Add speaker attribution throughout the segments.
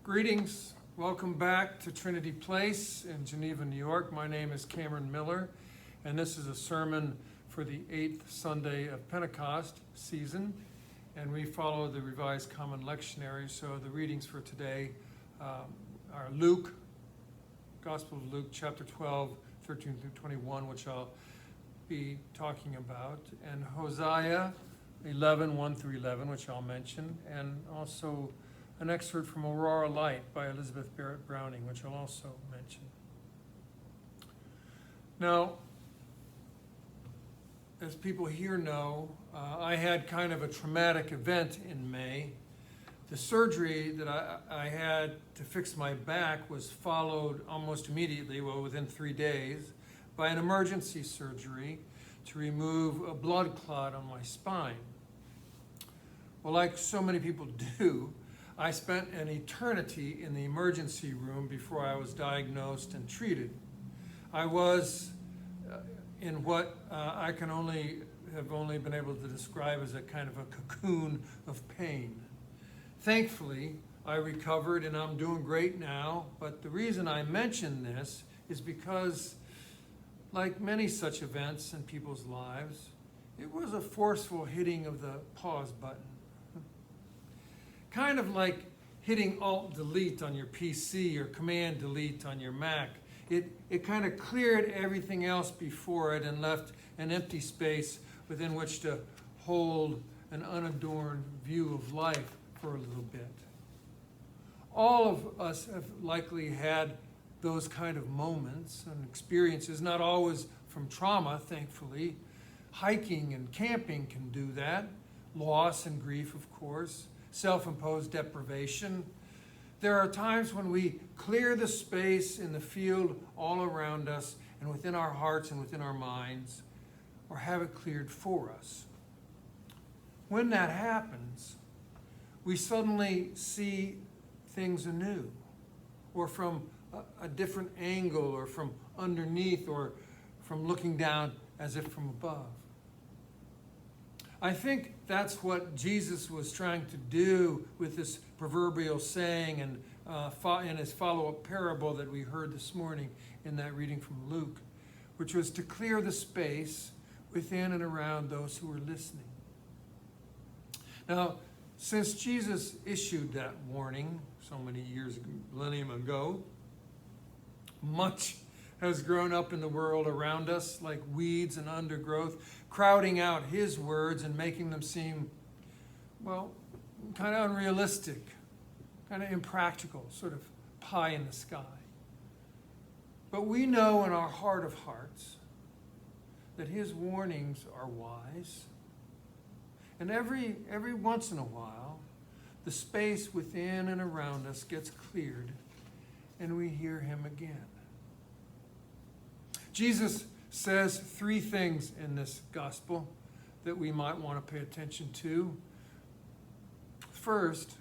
Speaker 1: Greetings. Welcome back to Trinity Place in Geneva, New York. My name is Cameron Miller, and this is a sermon for the 8th Sunday of Pentecost season, and we follow the Revised Common Lectionary. So the readings for today are Luke, Gospel of Luke, chapter 12, 13 through 21, which I'll be talking about, and Hosea 11, 1 through 11, which I'll mention, and also an excerpt from Aurora Light by Elizabeth Barrett Browning, which I'll also mention. Now, as people here know, I had kind of a traumatic event in May. The surgery that I had to fix my back was followed almost immediately, within 3 days, by an emergency surgery to remove a blood clot on my spine. Well, like so many people do, I spent an eternity in the emergency room before I was diagnosed and treated. I was in what I can only been able to describe as a kind of a cocoon of pain. Thankfully, I recovered and I'm doing great now, but the reason I mention this is because, like many such events in people's lives, it was a forceful hitting of the pause button. Kind of like hitting Alt-Delete on your PC or Command-Delete on your Mac. It kind of cleared everything else before it and left an empty space within which to hold an unadorned view of life for a little bit. All of us have likely had those kind of moments and experiences, not always from trauma, thankfully. Hiking and camping can do that. Loss and grief, of course. Self-imposed deprivation. There are times when we clear the space in the field all around us and within our hearts and within our minds, or have it cleared for us. When that happens, we suddenly see things anew, or from a different angle, or from underneath, or from looking down as if from above. I think that's what Jesus was trying to do with this proverbial saying and in his follow-up parable that we heard this morning in that reading from Luke, which was to clear the space within and around those who were listening. Now, since Jesus issued that warning so many years, millennium ago, much has grown up in the world around us like weeds and undergrowth, crowding out his words and making them seem, kind of unrealistic, kind of impractical, sort of pie in the sky. But we know in our heart of hearts that his warnings are wise. And every once in a while, the space within and around us gets cleared and we hear him again. Jesus says 3 things in this gospel that we might want to pay attention to. First,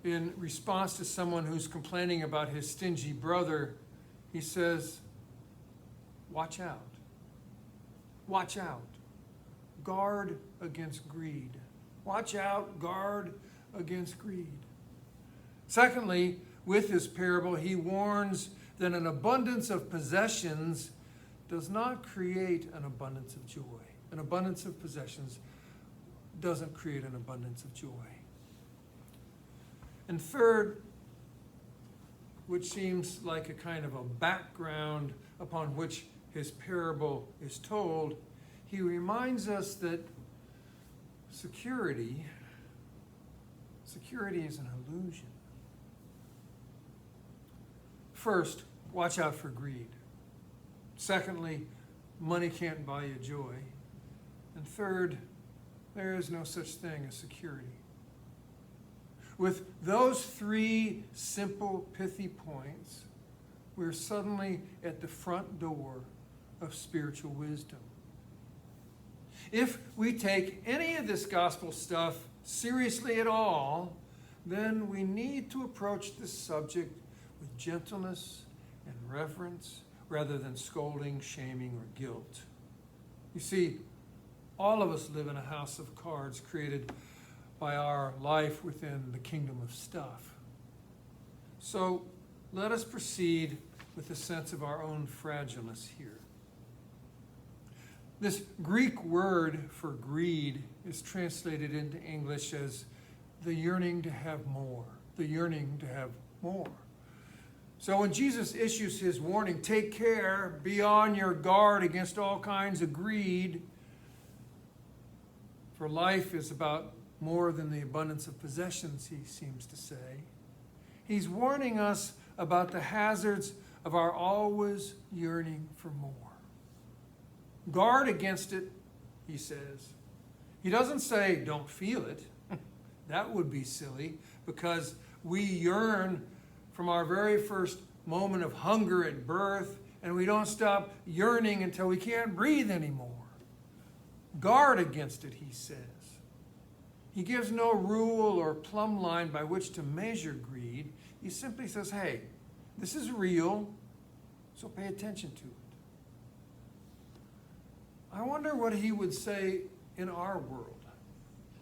Speaker 1: in response to someone who's complaining about his stingy brother, he says, watch out. Watch out. Guard against greed. Watch out, guard against greed. Secondly, with his parable, he warns that an abundance of possessions does not create an abundance of joy. An abundance of possessions doesn't create an abundance of joy. And third, which seems like a kind of a background upon which his parable is told, he reminds us that security is an illusion. First, watch out for greed. Secondly, money can't buy you joy. And third, there is no such thing as security. With those 3 simple, pithy points, we're suddenly at the front door of spiritual wisdom. If we take any of this gospel stuff seriously at all, then we need to approach this subject with gentleness and reverence rather than scolding, shaming, or guilt. You see, all of us live in a house of cards created by our life within the kingdom of stuff. So let us proceed with a sense of our own fragileness here. This Greek word for greed is translated into English as the yearning to have more, the yearning to have more. So when Jesus issues his warning, take care, be on your guard against all kinds of greed, for life is about more than the abundance of possessions, he seems to say. He's warning us about the hazards of our always yearning for more. Guard against it, he says. He doesn't say don't feel it. That would be silly, because we yearn from our very first moment of hunger at birth, and we don't stop yearning until we can't breathe anymore. Guard against it, he says. He gives no rule or plumb line by which to measure greed. He simply says, hey, this is real, so pay attention to it. I wonder what he would say in our world.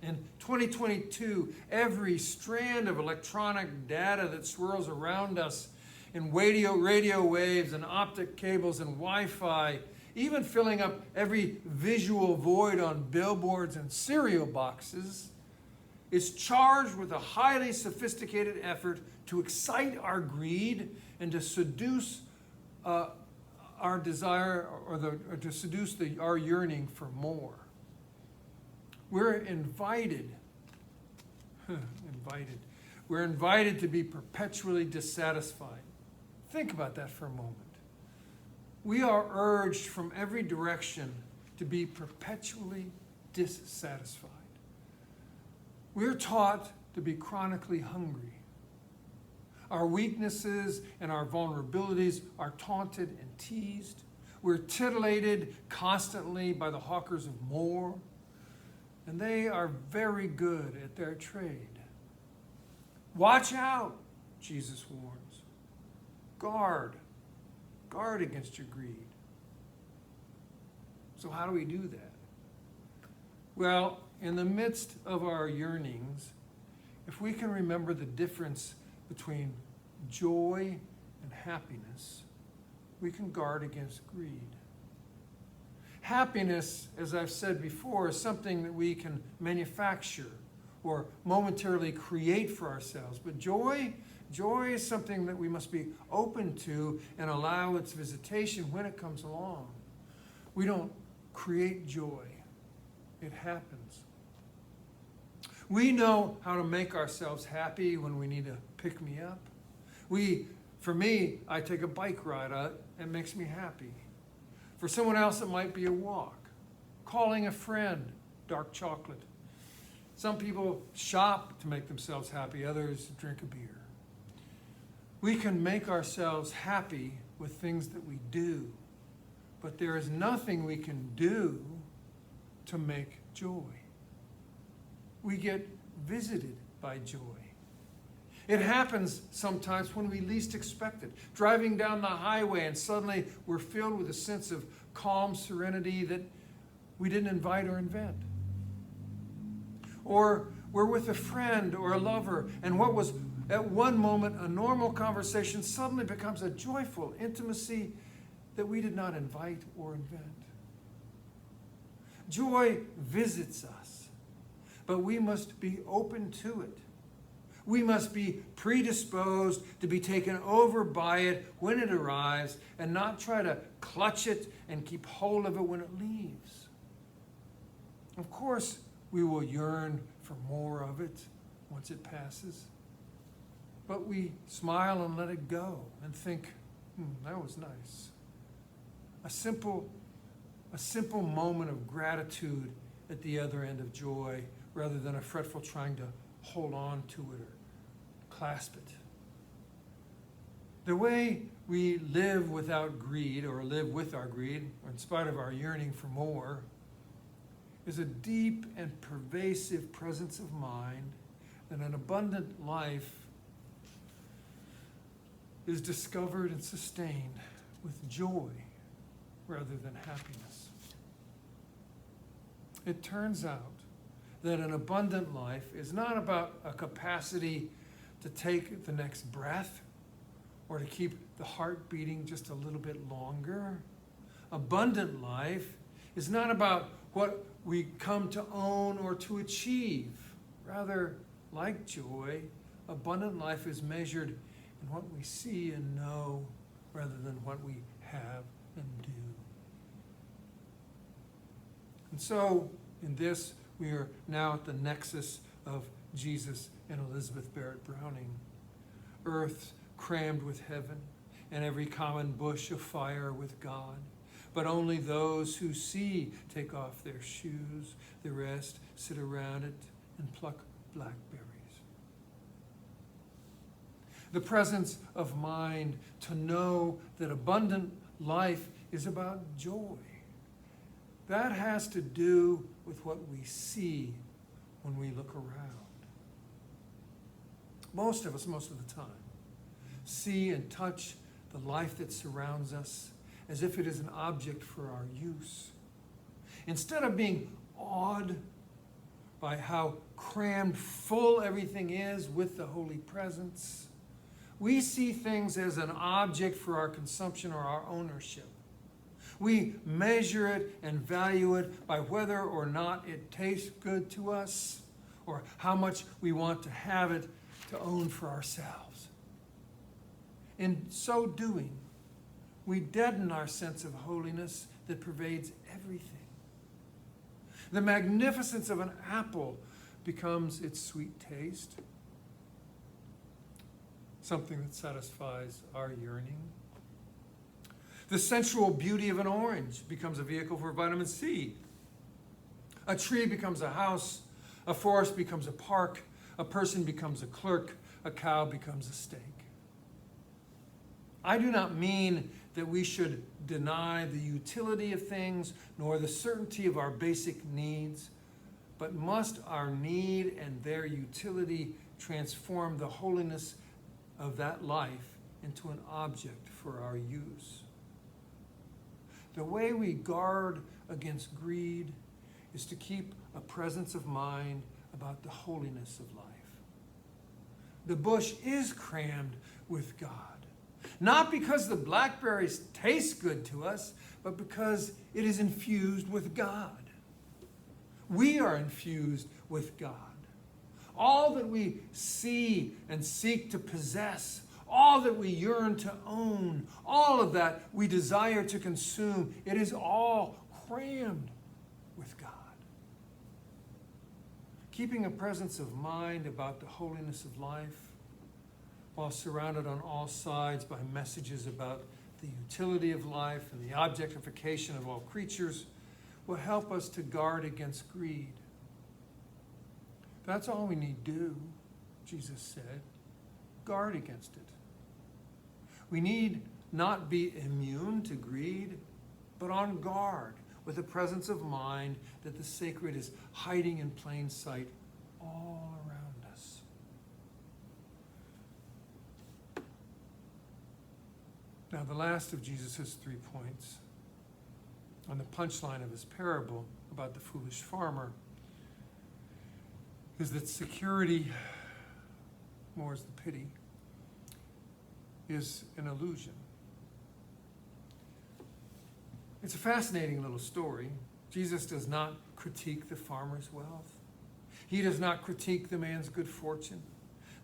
Speaker 1: In 2022, every strand of electronic data that swirls around us in radio waves and optic cables and Wi-Fi, even filling up every visual void on billboards and cereal boxes, is charged with a highly sophisticated effort to excite our greed and to seduce our desire, or to seduce our yearning for more. We're invited We're invited to be perpetually dissatisfied. Think about that for a moment. We are urged from every direction to be perpetually dissatisfied. We're taught to be chronically hungry. Our weaknesses and our vulnerabilities are taunted and teased. We're titillated constantly by the hawkers of more, and they are very good at their trade. Watch out, Jesus warns. Guard against your greed. So how do we do that? Well, in the midst of our yearnings, if we can remember the difference between joy and happiness, we can guard against greed. Happiness, as I've said before, is something that we can manufacture or momentarily create for ourselves. But joy is something that we must be open to and allow its visitation when it comes along. We don't create joy. It happens. We know how to make ourselves happy when we need to pick me up. For me, I take a bike ride. It makes me happy. For someone else, it might be a walk. Calling a friend, dark chocolate. Some people shop to make themselves happy. Others drink a beer. We can make ourselves happy with things that we do. But there is nothing we can do to make joy. We get visited by joy. It happens sometimes when we least expect it. Driving down the highway and suddenly we're filled with a sense of calm serenity that we didn't invite or invent. Or we're with a friend or a lover, and what was at one moment a normal conversation suddenly becomes a joyful intimacy that we did not invite or invent. Joy visits us, but we must be open to it. We must be predisposed to be taken over by it when it arrives and not try to clutch it and keep hold of it when it leaves. Of course, we will yearn for more of it once it passes. But we smile and let it go and think, that was nice. A simple moment of gratitude at the other end of joy rather than a fretful trying to hold on to it or clasp it. The way we live without greed, or live with our greed, or in spite of our yearning for more, is a deep and pervasive presence of mind that an abundant life is discovered and sustained with joy rather than happiness. It turns out that an abundant life is not about a capacity to take the next breath or to keep the heart beating just a little bit longer. Abundant life is not about what we come to own or to achieve. Rather, like joy, abundant life is measured in what we see and know rather than what we have and do. And so, in this, we are now at the nexus of Jesus and Elizabeth Barrett Browning. Earth crammed with heaven, and every common bush afire with God. But only those who see take off their shoes. The rest sit around it and pluck blackberries. The presence of mind to know that abundant life is about joy. That has to do with what we see when we look around. Most of us, most of the time, see and touch the life that surrounds us as if it is an object for our use. Instead of being awed by how crammed full everything is with the Holy Presence, we see things as an object for our consumption or our ownership. We measure it and value it by whether or not it tastes good to us or how much we want to have it to own for ourselves. In so doing, we deaden our sense of holiness that pervades everything. The magnificence of an apple becomes its sweet taste, something that satisfies our yearning. The sensual beauty of an orange becomes a vehicle for vitamin C. A tree becomes a house, a forest becomes a park, a person becomes a clerk, a cow becomes a steak. I do not mean that we should deny the utility of things nor the certainty of our basic needs, but must our need and their utility transform the holiness of that life into an object for our use. The way we guard against greed is to keep a presence of mind about the holiness of life. The bush is crammed with God, not because the blackberries taste good to us, but because it is infused with God. We are infused with God. All that we see and seek to possess, all that we yearn to own, all of that we desire to consume, it is all crammed with God. Keeping a presence of mind about the holiness of life, while surrounded on all sides by messages about the utility of life and the objectification of all creatures, will help us to guard against greed. That's all we need do, Jesus said. Guard against it. We need not be immune to greed, but on guard with a presence of mind that the sacred is hiding in plain sight all around us. Now, the last of Jesus' 3 points on the punchline of his parable about the foolish farmer is that security, more is the pity, is an illusion. It's a fascinating little story. Jesus does not critique the farmer's wealth. He does not critique the man's good fortune.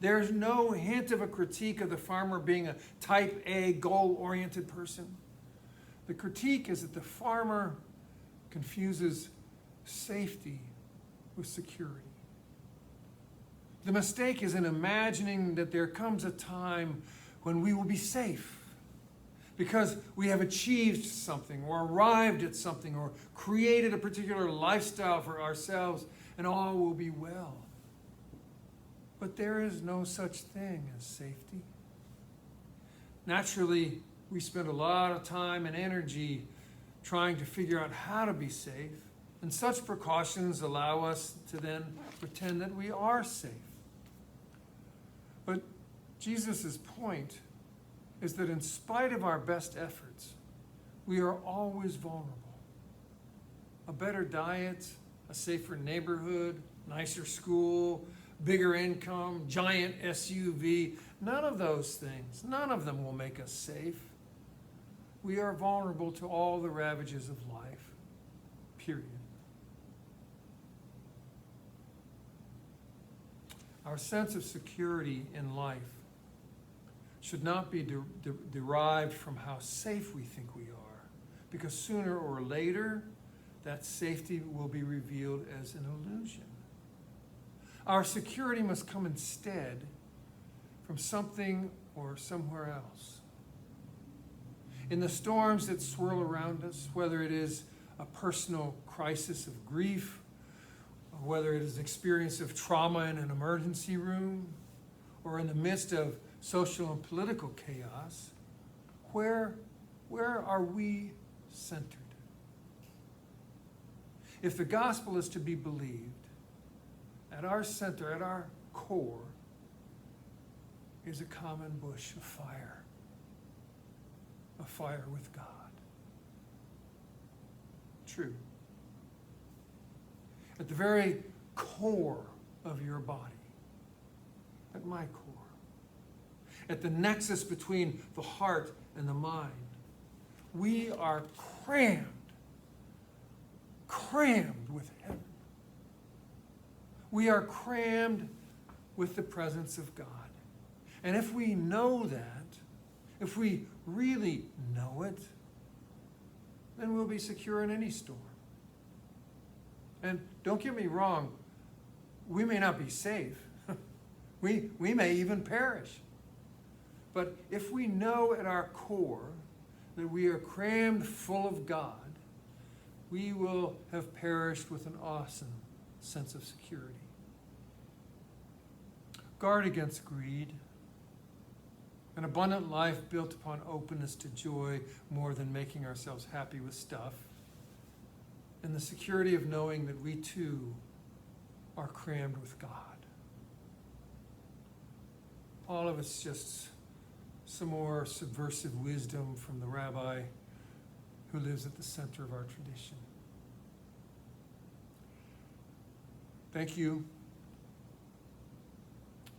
Speaker 1: There's no hint of a critique of the farmer being a type A, goal-oriented person. The critique is that the farmer confuses safety with security. The mistake is in imagining that there comes a time when we will be safe because we have achieved something or arrived at something or created a particular lifestyle for ourselves and all will be well. But there is no such thing as safety. Naturally, we spend a lot of time and energy trying to figure out how to be safe, and such precautions allow us to then pretend that we are safe. But Jesus' point is that in spite of our best efforts, we are always vulnerable. A better diet, a safer neighborhood, nicer school, bigger income, giant SUV. None of those things, none of them will make us safe. We are vulnerable to all the ravages of life, period. Our sense of security in life should not be derived from how safe we think we are, because sooner or later, that safety will be revealed as an illusion. Our security must come instead from something or somewhere else. In the storms that swirl around us, whether it is a personal crisis of grief, or whether it is an experience of trauma in an emergency room, or in the midst of social and political chaos, where are we centered? If the gospel is to be believed, at our center, at our core, is a common bush of fire, a fire with God. True. At the very core of your body, at my core, at the nexus between the heart and the mind, we are crammed with heaven. We are crammed with the presence of God. And if we know that, if we really know it, then we'll be secure in any storm. And don't get me wrong, we may not be safe. We may even perish. But if we know at our core that we are crammed full of God, we will have perished with an awesome sense of security. Guard against greed. An abundant life built upon openness to joy more than making ourselves happy with stuff. And the security of knowing that we too are crammed with God. All of it's just some more subversive wisdom from the rabbi who lives at the center of our tradition. Thank you.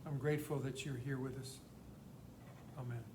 Speaker 1: I'm grateful that you're here with us. Amen.